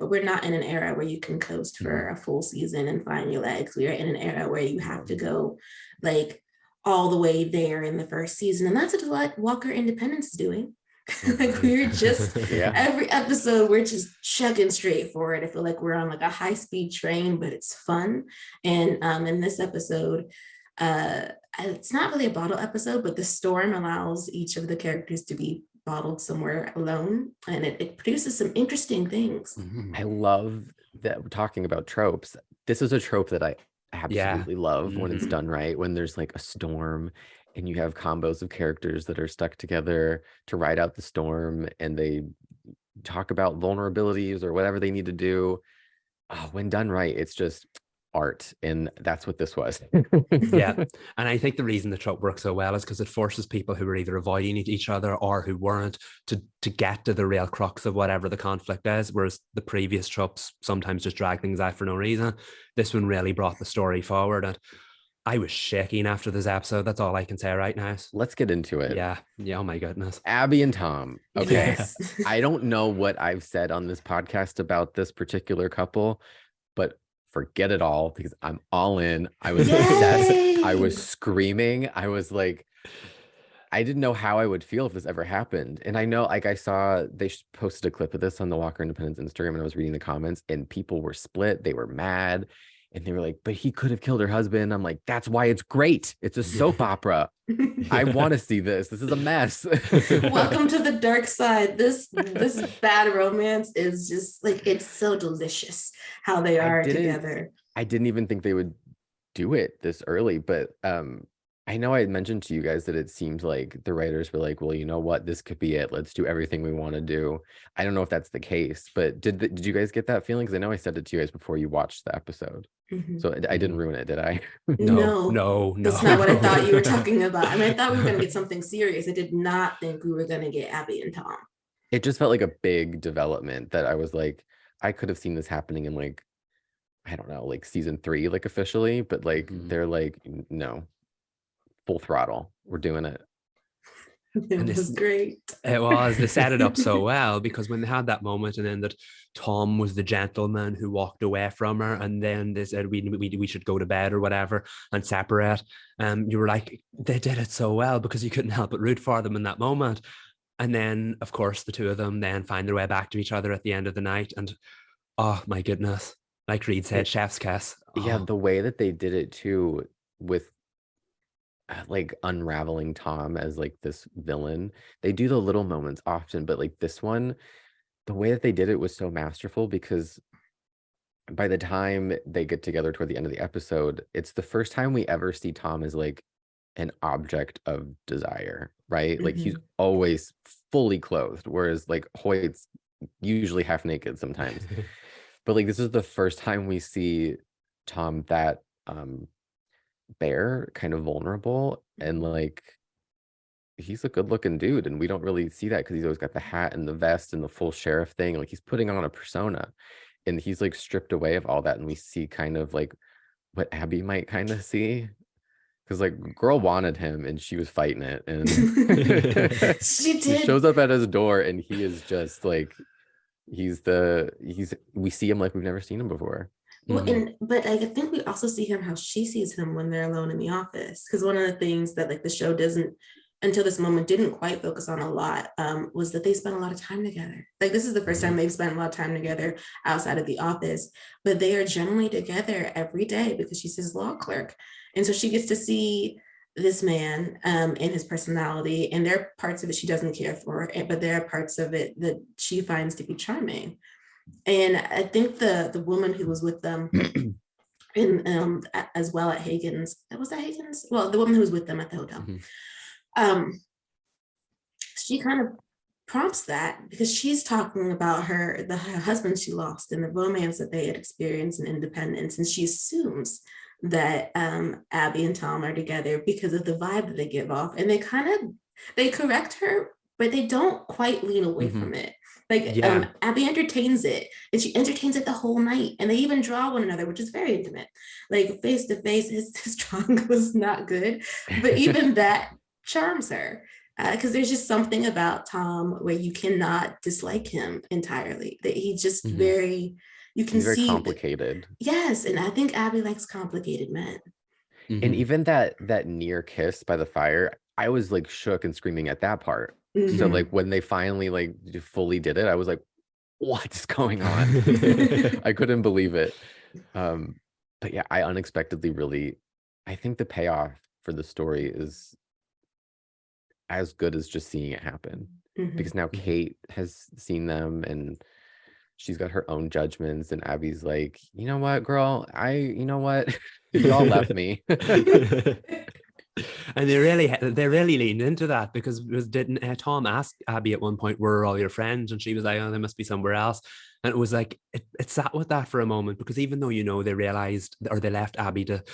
but we're not in an era where you can coast for a full season and find your legs. We are in an era where you have to go like all the way there in the first season. And that's what Walker Independence is doing. Like we're just every episode we're just chugging straight forward. I feel like we're on like a high-speed train, but it's fun. And in this episode, it's not really a bottle episode, but the storm allows each of the characters to be bottled somewhere alone, and it produces some interesting things. I love that we're talking about tropes. This is a trope that I absolutely love when it's done right, when there's like a storm and you have combos of characters that are stuck together to ride out the storm, and they talk about vulnerabilities or whatever they need to do. When done right, it's just art, and that's what this was. And I think the reason the trope works so well is because it forces people who were either avoiding each other or who weren't to get to the real crux of whatever the conflict is, whereas the previous tropes sometimes just drag things out for no reason. This one really brought the story forward, and I was shaking after this episode. That's all I can say right now. Let's get into it. Yeah, oh my goodness. Abby and Tom. Okay. Yes. I don't know what I've said on this podcast about this particular couple, but forget it all, because I'm all in. I was obsessed. I was screaming. I was like, I didn't know how I would feel if this ever happened. And I know, like, I saw they posted a clip of this on the Walker Independence Instagram, and I was reading the comments, and people were split. They were mad, and they were like, but he could have killed her husband. I'm like, that's why it's great. It's a soap opera. I want to see this. This is a mess. Welcome to the dark side. This bad romance is just like, it's so delicious how they are together. I didn't even think they would do it this early, but I know I had mentioned to you guys that it seemed like the writers were like, well, you know what, this could be it. Let's do everything we want to do. I don't know if that's the case, but did you guys get that feeling? Because I know I said it to you guys before you watched the episode. So I didn't ruin it, did I? No. That's not what I thought you were talking about. I mean, I thought we were going to get something serious. I did not think we were going to get Abby and Tom. It just felt like a big development that I was like, I could have seen this happening in like, I don't know, like season 3, like officially, but like they're like, no, full throttle. We're doing it. It was great. It was. They set it up so well, because when they had that moment, and then that Tom was the gentleman who walked away from her, and then they said we should go to bed or whatever and separate. You were like, they did it so well, because you couldn't help but root for them in that moment. And then, of course, the two of them then find their way back to each other at the end of the night. And oh my goodness, like Reed said, chef's kiss. Yeah, the way that they did it too, with like unraveling Tom as like this villain. They do the little moments often, but like this one, the way that they did it was so masterful, because by the time they get together toward the end of the episode, it's the first time we ever see Tom as like an object of desire, right? Like he's always fully clothed, whereas like Hoyt's usually half naked sometimes. But like this is the first time we see Tom that bare, kind of vulnerable, and like he's a good looking dude, and we don't really see that because he's always got the hat and the vest and the full sheriff thing. Like he's putting on a persona, and he's like stripped away of all that, and we see kind of like what Abby might kind of see, because like girl wanted him and she was fighting it, and She did. He shows up at his door, and he is just like we see him like we've never seen him before. Well, but I think we also see him how she sees him when they're alone in the office, because one of the things that like the show doesn't, until this moment, didn't quite focus on a lot, was that they spent a lot of time together. Like this is the first time they've spent a lot of time together outside of the office, but they are generally together every day because she's his law clerk, and so she gets to see this man and his personality, and there are parts of it she doesn't care for, but there are parts of it that she finds to be charming. And I think the woman who was with them in as well at Hagen's, was that Hagen's? Well, the woman who was with them at the hotel, she kind of prompts that, because she's talking about her husband she lost and the romance that they had experienced in Independence, and she assumes that Abby and Tom are together because of the vibe that they give off, and they correct her, but they don't quite lean away from it. Like Abby entertains it, and she entertains it the whole night, and they even draw one another, which is very intimate. Like face to face, his drawing was not good, but even that charms her. because there's just something about Tom where you cannot dislike him entirely. That he's just very, you can He's very see complicated. Yes, and I think Abby likes complicated men. And even that near kiss by the fire, I was like shook and screaming at that part. So like when they finally like fully did it, I was like, what's going on? I couldn't believe it. But yeah, I unexpectedly really, I think the payoff for the story is as good as just seeing it happen. Because now Kate has seen them and she's got her own judgments, and Abby's like, you know what, girl, you know what, y'all left me. And they really leaned into that, because didn't Tom ask Abby at one point, where are all your friends? And she was like, oh, they must be somewhere else. And it was like, it sat with that for a moment, because even though, they realized, or they left Abby to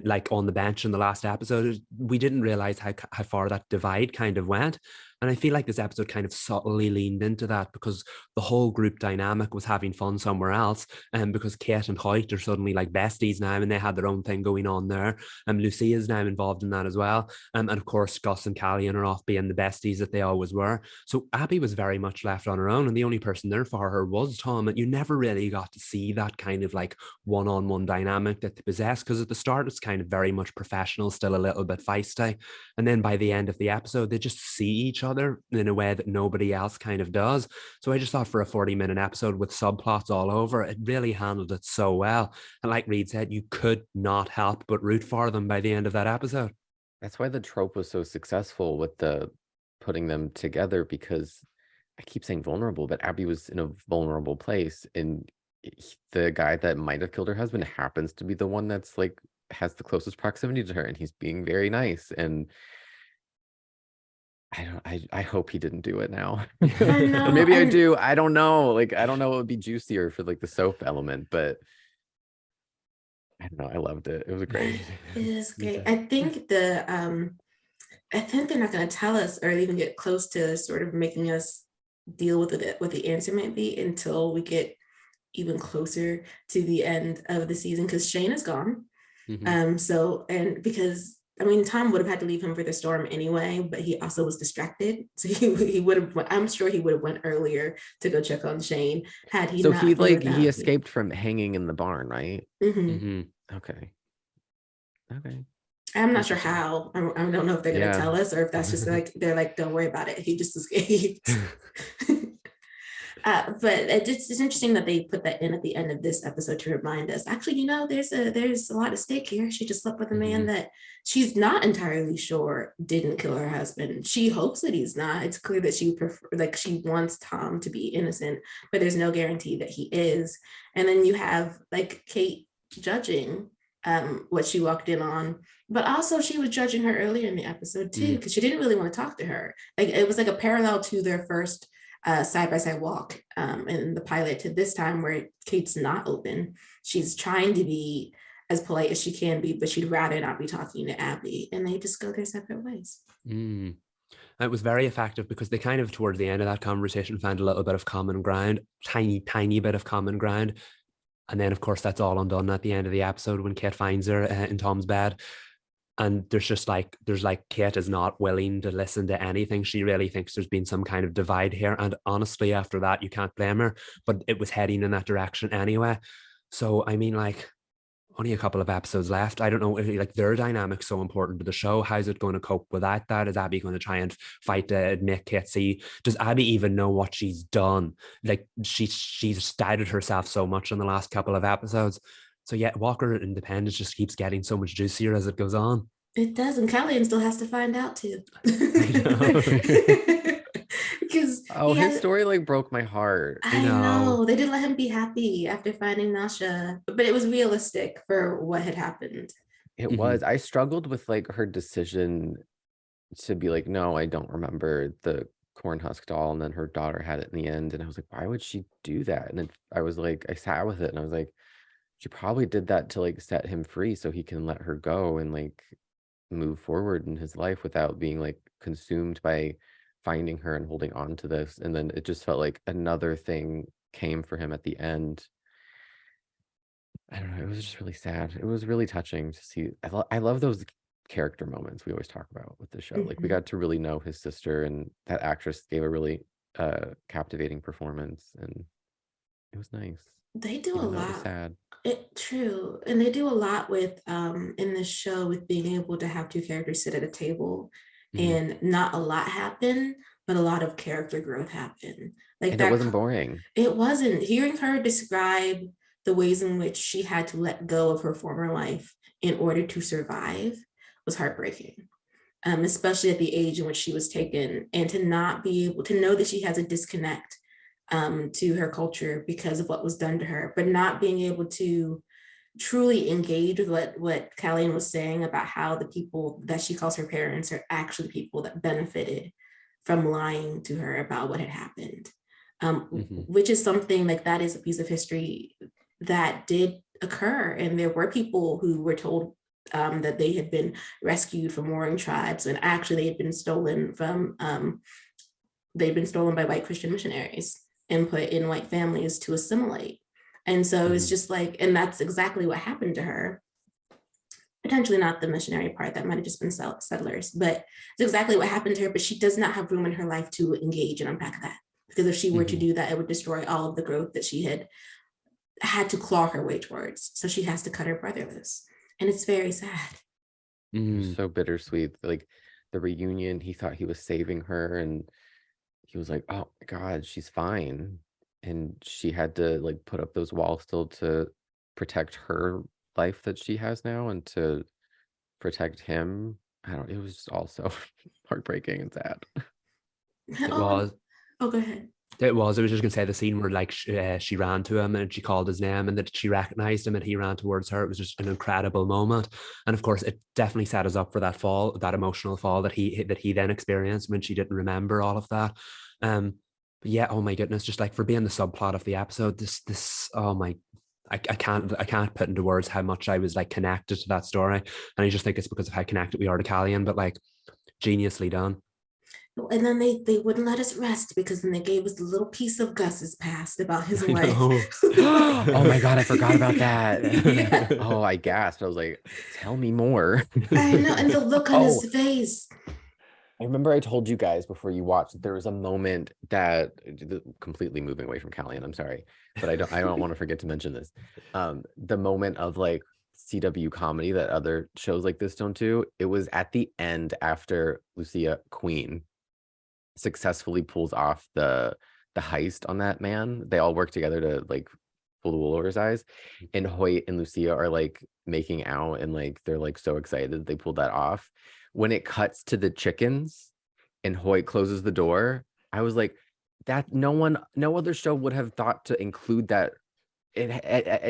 like on the bench in the last episode, we didn't realize how far that divide kind of went. And I feel like this episode kind of subtly leaned into that, because the whole group dynamic was having fun somewhere else. And because Kate and Hoyt are suddenly like besties now, and they had their own thing going on there. And Lucy is now involved in that as well. And of course, Gus and Callian are off being the besties that they always were. So Abby was very much left on her own. And the only person there for her was Tom. And you never really got to see that kind of like one-on-one dynamic that they possess. Because at the start, it's kind of very much professional, still a little bit feisty. And then by the end of the episode, they just see each other in a way that nobody else kind of does. So I just thought, for a 40-minute episode with subplots all over, it really handled it so well. And like Reed said, you could not help but root for them by the end of that episode. That's why the trope was so successful with the putting them together, because I keep saying vulnerable, but Abby was in a vulnerable place, and the guy that might have killed her husband happens to be the one that's like has the closest proximity to her, and he's being very nice. And I hope he didn't do it now. I know, Or maybe I do. I don't know. Like, I don't know what would be juicier for like the soap element, but I don't know. I loved it. It was great. It is great. I think they're not going to tell us or even get close to sort of making us deal with it, what the answer might be, until we get even closer to the end of the season, because Shane is gone. So, and because I mean, Tom would have had to leave him for the storm anyway, but he also was distracted. So he would have, I'm sure he would have went earlier to go check on Shane had he So not. he escaped from hanging in the barn, right? Okay. I'm not sure how. I don't know if they're going to tell us, or if that's just like, they're like, don't worry about it, he just escaped. But it's interesting that they put that in at the end of this episode to remind us, actually, there's a lot at stake here. She just slept with a man that she's not entirely sure didn't kill her husband. She hopes that he's not. It's clear that she wants Tom to be innocent, but there's no guarantee that he is. And then you have like Kate judging what she walked in on, but also she was judging her earlier in the episode too, because she didn't really want to talk to her. Like, it was like a parallel to their first side-by-side walk in the pilot to this time, where Kate's not open. She's trying to be as polite as she can be, but she'd rather not be talking to Abby, and they just go their separate ways. It was very effective, because they kind of, towards the end of that conversation, found a little bit of common ground, tiny bit of common ground. And then, of course, that's all undone at the end of the episode when Kate finds her in Tom's bed. And there's Kate is not willing to listen to anything. She really thinks there's been some kind of divide here. And honestly, after that, you can't blame her. But it was heading in that direction anyway. So, I mean, like, only a couple of episodes left. I don't know, like, their dynamic's so important to the show. How's it going to cope with that? Is Abby going to try and fight to make Kate see? Does Abby even know what she's done? Like, she's doubted herself so much in the last couple of episodes. So yeah, Walker Independence just keeps getting so much juicier as it goes on. It does, and Callian still has to find out too. Because his story like broke my heart. I know. They didn't let him be happy after finding Nasha, but it was realistic for what had happened. It was. I struggled with like her decision to be like, no, I don't remember the corn husk doll, and then her daughter had it in the end, and I was like, why would she do that? And then I sat with it, and I was like, she probably did that to like set him free so he can let her go and like move forward in his life without being like consumed by finding her and holding on to this. And then it just felt like another thing came for him at the end. I don't know, it was just really sad. It was really touching to see. I love those character moments we always talk about with the show. Like we Mhm. got to really know his sister, and that actress gave a really captivating performance, and it was nice, They do a even though it was lot. sad. True. And they do a lot with in this show with being able to have two characters sit at a table Mhm. and not a lot happen, but a lot of character growth happen. Like And it that wasn't boring. it wasn't. Hearing her describe the ways in which she had to let go of her former life in order to survive was heartbreaking. Especially at the age in which she was taken, and to not be able to know that she has a disconnect to her culture because of what was done to her, but not being able to truly engage with what Callian was saying about how the people that she calls her parents are actually people that benefited from lying to her about what had happened, Mhm. which is something like that is a piece of history that did occur. And there were people who were told that they had been rescued from warring tribes, and actually they'd been stolen by white Christian missionaries and put in white families to assimilate. And so it's Mhm. just like, and that's exactly what happened to her. Potentially not the missionary part, that might have just been settlers, but it's exactly what happened to her. But she does not have room in her life to engage and unpack that, because if she were to Mhm. do that, it would destroy all of the growth that she had to claw her way towards. So she has to cut her brother loose. And it's very sad. It was Mhm. so bittersweet. Like the reunion, he thought he was saving her, and he was like, "Oh my God, she's fine." And she had to like put up those walls still to protect her life that she has now, and to protect him. I don't. It was just all so heartbreaking and sad. It Oh, was. oh, go ahead. It was. I was just gonna say the scene where like she ran to him and she called his name and that she recognized him and he ran towards her. It was just an incredible moment, and of course, it definitely set us up for that fall, that emotional fall that he then experienced when she didn't remember all of that. But yeah, oh my goodness, just like for being the subplot of the episode, this oh my. I can't put into words how much I was like connected to that story, and I just think it's because of how connected we are to Callian. But like, geniusly done. And then they wouldn't let us rest, because then they gave us a little piece of Gus's past about his I wife. know. Oh my God, I forgot about that. Yeah, Oh, I gasped. I was like, "Tell me more." I know. And the look on Oh, his face. I remember I told you guys before you watched that there was a moment that completely moving away from Callie, and I'm sorry, but I don't want to forget to mention this. The moment of like CW comedy that other shows like this don't do. It was at the end after Lucia Queen successfully pulls off the heist on that man. They all work together to like pull the wool over his eyes, and Hoyt and Lucia are like making out, and like they're like so excited that they pulled that off. When it cuts to the chickens and Hoyt closes the door, I was like, that no other show would have thought to include that. It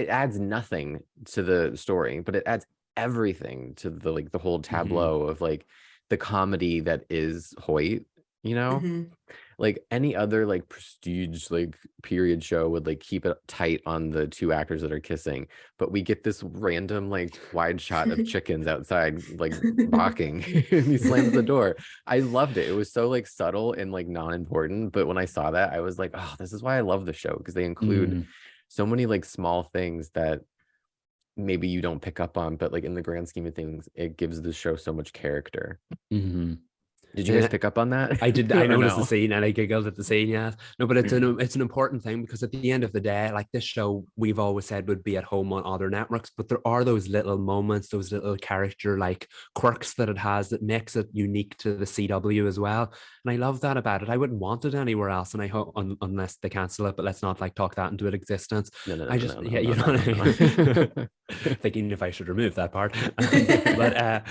adds nothing to the story, but it adds everything to the like the whole Mhm. tableau of like the comedy that is Hoyt, you know? Mhm. Like any other like prestige like period show would like keep it tight on the two actors that are kissing, but we get this random like wide shot of chickens outside like barking and he slams the door. I loved it. It was so like subtle and like non-important, but when I saw that I was like, oh, this is why I love the show, because they include Mm. so many like small things that maybe you don't pick up on, but like in the grand scheme of things it gives the show so much character. Mhm. Did you guys And pick up on that? I did. I Or noticed the no? scene and I giggled at the scene. Yeah, no, but it's an important thing because at the end of the day, like this show, we've always said would be at home on other networks, but there are those little moments, those little character like quirks that it has that makes it unique to the CW as well. And I love that about it. I wouldn't want it anywhere else, and I hope unless they cancel it. But let's not like talk that into existence. No, no, I no, just no, no, yeah, no, you know no, what no, I no. mean. Thinking if I should remove that part, but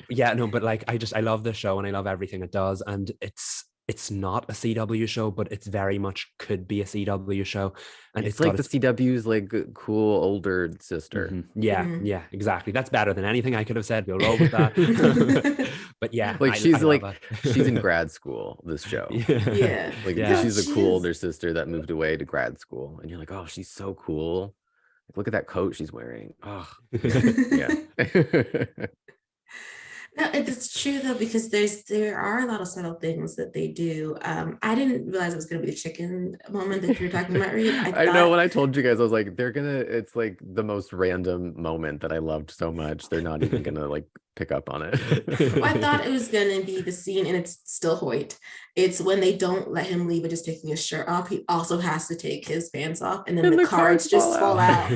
yeah, no, but like I love this show and I love everything it does, and it's not a CW show, but it's very much could be a CW show, and it's It's got like the its CW's like cool older sister. yeah, Mhm. yeah, exactly. That's better than anything I could have said. We'll roll with that. But yeah, Like I love she's in it. grad school, this show. Yeah, Yeah. Like yeah. No, she's a she cool is. older sister that moved away to grad school. And you're like, oh, she's so cool. Like, look at that coat she's wearing. Oh, yeah. No, it's true though, because there are a lot of subtle things that they do. I didn't realize it was going to be the chicken moment that you were talking about, Reed. I I know, thought, when I told you guys, I was like, it's like the most random moment that I loved so much. They're not even gonna like pick up on Well, I thought it. it was gonna be the scene, and it's still Hoyt. It's when they don't let him leave with just taking his shirt off. He also has to take his pants off, and then And the the cards cards just fall fall out.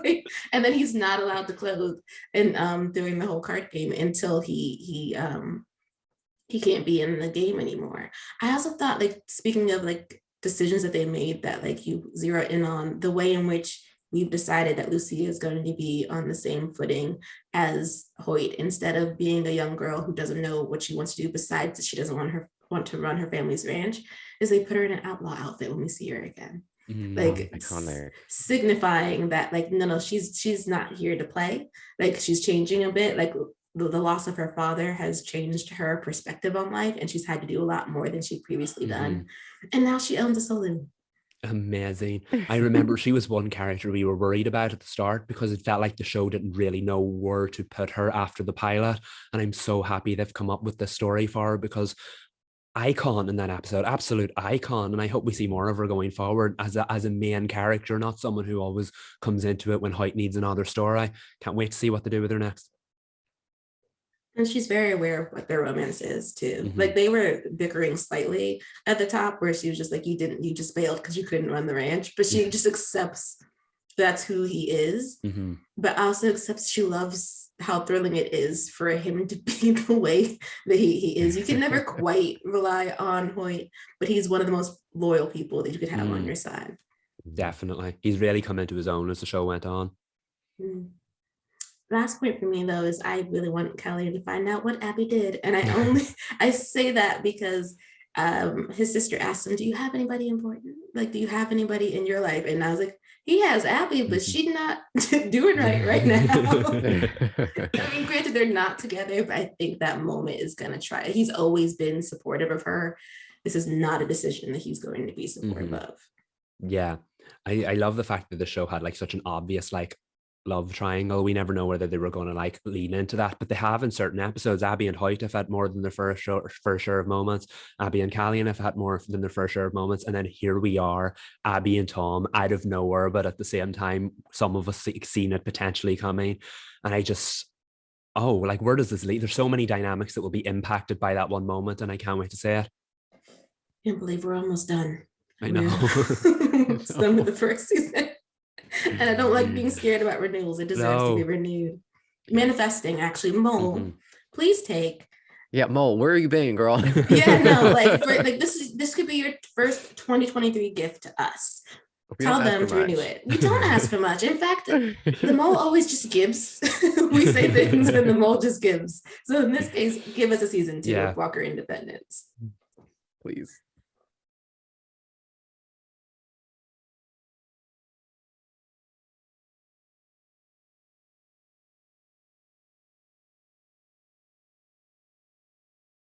Like, and then he's not allowed to close and during the whole card game until he can't be in the game anymore. I also thought, like, speaking of like decisions that they made, that like you zero in on the way in which we've decided that Lucy is going to be on the same footing as Hoyt, instead of being a young girl who doesn't know what she wants to do besides that she doesn't want to run her family's ranch, is they put her in an outlaw outfit when we see her again. Like Iconic. signifying that like no, she's not here to play. Like she's changing a bit. Like the loss of her father has changed her perspective on life, and she's had to do a lot more than she'd previously done. And now she owns a saloon. Amazing. I remember she was one character we were worried about at the start because it felt like the show didn't really know where to put her after the pilot. And I'm so happy they've come up with this story for her, because icon in that episode, absolute icon. And I hope we see more of her going forward as a main character, not someone who always comes into it when Hoyt needs another story. Can't wait to see what they do with her next. And she's very aware of what their romance is too. Like they were bickering slightly at the top, where she was just like, you just failed because you couldn't run the ranch. But she just accepts that's who he is, but also accepts she loves how thrilling it is for him to be the way that he is. You can never quite rely on Hoyt, but he's one of the most loyal people that you could have on your side. Definitely. He's really come into his own as the show went on. Last point for me though is I really want Kelly to find out what Abby did, and I say that because his sister asked him, do you have anybody important, like do you have anybody in your life? And I was like, he has Abby, but she's not doing right now. I mean, granted they're not together, but I think that moment is gonna try. He's always been supportive of her. This is not a decision that he's going to be supportive of. Yeah, I love the fact that the show had like such an obvious like love triangle. We never know whether they were going to like lean into that, but they have in certain episodes. Abby and Hoyt have had more than their fair share of moments. Abby and Callian have had more than their fair share of moments, and then here we are, Abby and Tom, out of nowhere, but at the same time some of us seen it potentially coming. And I just, like, where does this lead? There's so many dynamics that will be impacted by that one moment, and I can't wait to say it. Can't believe we're almost done. I know. It's done with the first season. And I don't like being scared about renewals. It deserves to be renewed. Manifesting, actually. Mole, please take. Yeah, Mole, where are you being, girl? Yeah, no, like this could be your first 2023 gift to us. Tell them to renew it. We don't ask for much. In fact, the Mole always just gives. We say things and the Mole just gives. So in this case, give us a season 2 of Walker Independence. Please.